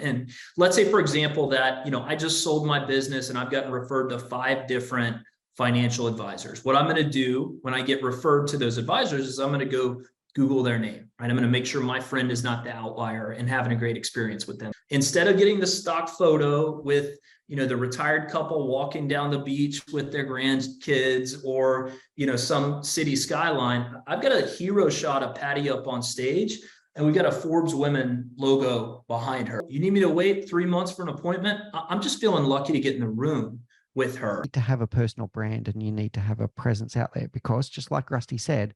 And let's say, for example, that, I just sold my business and I've gotten referred to 5 different financial advisors. What I'm going to do when I get referred to those advisors is I'm going to go Google their name, right? I'm going to make sure my friend is not the outlier and having a great experience with them. Instead of getting the stock photo with, the retired couple walking down the beach with their grandkids or, some city skyline, I've got a hero shot of Patty up on stage and we've got a Forbes Women logo behind her. You need me to wait 3 months for an appointment? I'm just feeling lucky to get in the room with her. You need to have a personal brand and you need to have a presence out there because just like Rusty said,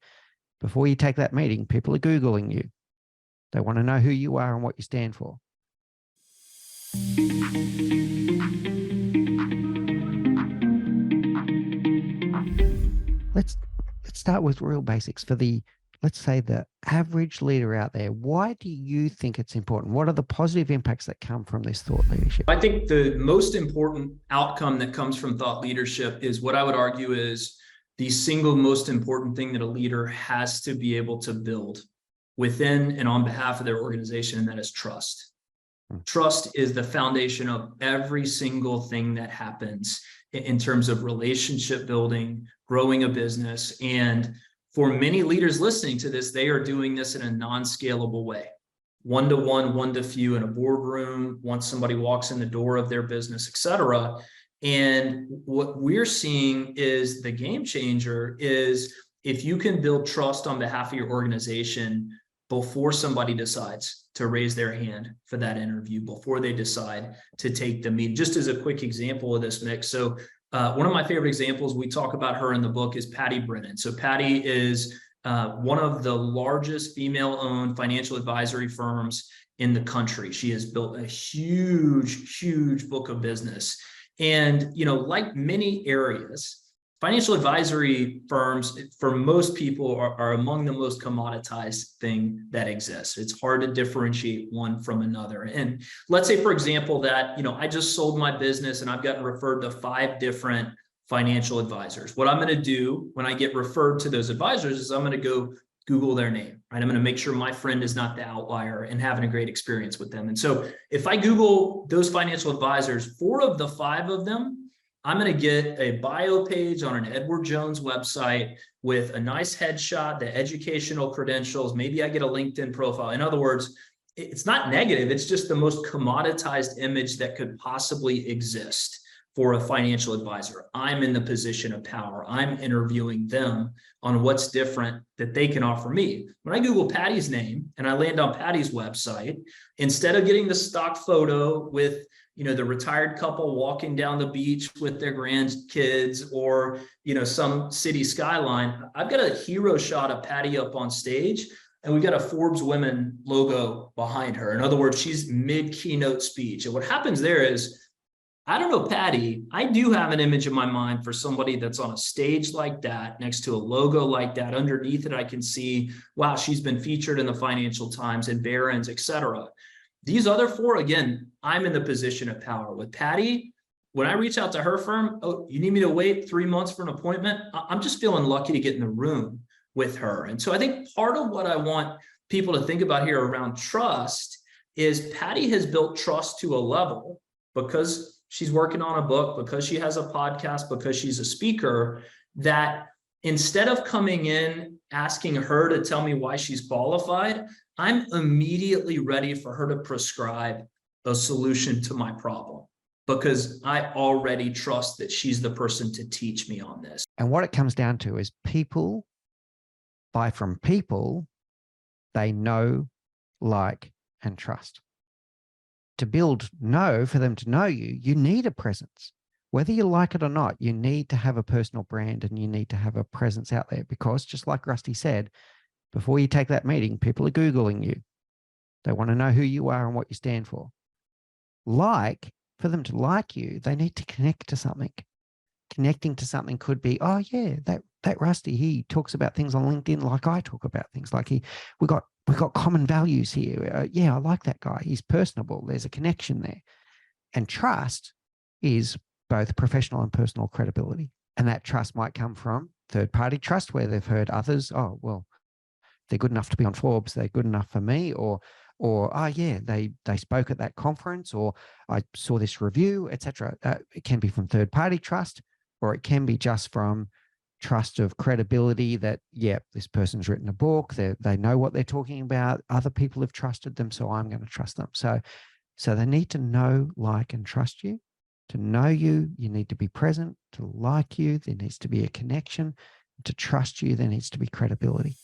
before you take that meeting, people are Googling you. They want to know who you are and what you stand for. Let's start with real basics for let's say the average leader out there. Why do you think it's important? What are the positive impacts that come from this thought leadership? I think the most important outcome that comes from thought leadership is what I would argue is the single most important thing that a leader has to be able to build within and on behalf of their organization, and that is trust. Trust is the foundation of every single thing that happens in terms of relationship building, growing a business. And for many leaders listening to this, they are doing this in a non-scalable way. One-to-one, one-to-few in a boardroom, once somebody walks in the door of their business, et cetera. And what we're seeing is the game changer is if you can build trust on behalf of your organization before somebody decides to raise their hand for that interview, before they decide to take the meeting. Just as a quick example of this mix. So one of my favorite examples, we talk about her in the book, is Patty Brennan. So Patty is one of the largest female-owned financial advisory firms in the country. She has built a huge book of business. And, like many areas, financial advisory firms, for most people, are among the most commoditized thing that exists. It's hard to differentiate one from another. And let's say, for example, that, I just sold my business and I've gotten referred to 5 different financial advisors. What I'm going to do when I get referred to those advisors is I'm going to go Google their name, right? I'm going to make sure my friend is not the outlier and having a great experience with them. And so if I Google those financial advisors, 4 of the 5 of them, I'm going to get a bio page on an Edward Jones website with a nice headshot, the educational credentials. Maybe I get a LinkedIn profile. In other words, it's not negative. It's just the most commoditized image that could possibly exist for a financial advisor. I'm in the position of power. I'm interviewing them on what's different that they can offer me. When I Google Patty's name and I land on Patty's website, instead of getting the stock photo with, the retired couple walking down the beach with their grandkids or, some city skyline, I've got a hero shot of Patty up on stage and we've got a Forbes Women logo behind her. In other words, she's mid keynote speech. And what happens there is, I don't know, Patty, I do have an image in my mind for somebody that's on a stage like that, next to a logo like that. Underneath it, I can see, wow, she's been featured in the Financial Times and Barron's, et cetera. These other 4, again, I'm in the position of power. With Patty, when I reach out to her firm, oh, you need me to wait 3 months for an appointment? I'm just feeling lucky to get in the room with her. And so I think part of what I want people to think about here around trust is Patty has built trust to a level because she's working on a book, because she has a podcast, because she's a speaker, that instead of coming in asking her to tell me why she's qualified, I'm immediately ready for her to prescribe a solution to my problem because I already trust that she's the person to teach me on this. And what it comes down to is people buy from people they know, like, and trust. To build for them to know you, you need a presence. Whether you like it or not, you need to have a personal brand and you need to have a presence out there because just like Rusty said, before you take that meeting, people are Googling you. They want to know who you are and what you stand for. For them to like you, they need to connect to something. Connecting to something could be, oh yeah, that Rusty, he talks about things on LinkedIn like I talk about things. Like we got common values here. Yeah, I like that guy. He's personable. There's a connection there. And trust is both professional and personal credibility. And that trust might come from third-party trust where they've heard others, oh, well, they're good enough to be on Forbes. They're good enough for me. Or or oh yeah, they spoke at that conference, or I saw this review, etc. It can be from third-party trust, or it can be just from trust of credibility that, yeah, this person's written a book, they know what they're talking about, other people have trusted them, so I'm going to trust them. So they need to know, like, and trust you. To know you, you need to be present. To like you, there needs to be a connection. To trust you, there needs to be credibility.